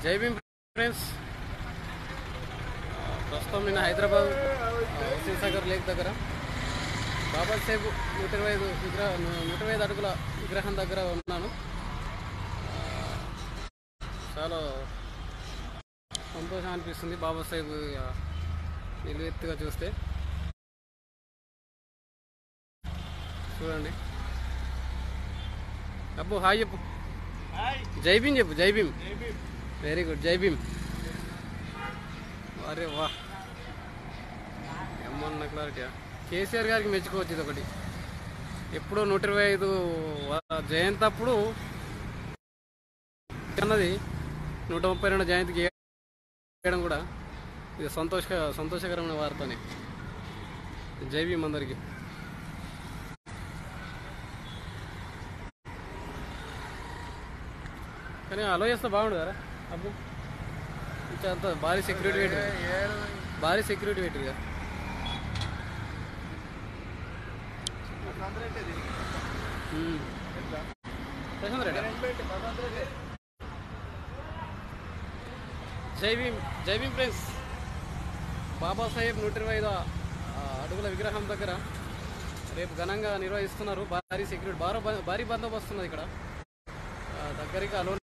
జై భీమ్ ఫ్రెండ్స్. ప్రస్తుతం నేను హైదరాబాద్ హుస్సేన్ సాగర్ లేక్ దగ్గర బాబాసాహెబ్ 125 అడుగుల విగ్రహం దగ్గర ఉన్నాను. చాలా సంతోషం అనిపిస్తుంది బాబాసాహెబ్ నిలువెత్తుగా చూస్తే. చూడండి. అబ్బు హాయ్ చెప్పు. జై భీమ్ చెప్పు. జై భీమ్. Very good. జై భీమ్. అరే వా, ఏమన్నా క్లారిటీ. కేసీఆర్ గారికి మెచ్చుకోవచ్చు. ఇది ఒకటి. ఎప్పుడో 125 జయంతి అప్పుడు అన్నది 132 జయంతికి చేయడం కూడా ఇది సంతోషకరమైన వార్తనే. జై భీమ్ అందరికి. కానీ అలో చేస్తే బాగుండు కదా అబ్బు. ఇంకా అంత భారీ సెక్యూరిటీ పెట్టిగా. ప్రశాంత్ రెడ్డి. జై భీమ్. జై భీమ్ ఫ్రెండ్స్. బాబాసాహెబ్ 125 అడుగుల విగ్రహం దగ్గర రేపు ఘనంగా నిర్వహిస్తున్నారు. భారీ సెక్యూరిటీ, భారీ బందోబస్తు ఉన్నది ఇక్కడ దగ్గరికి. అలో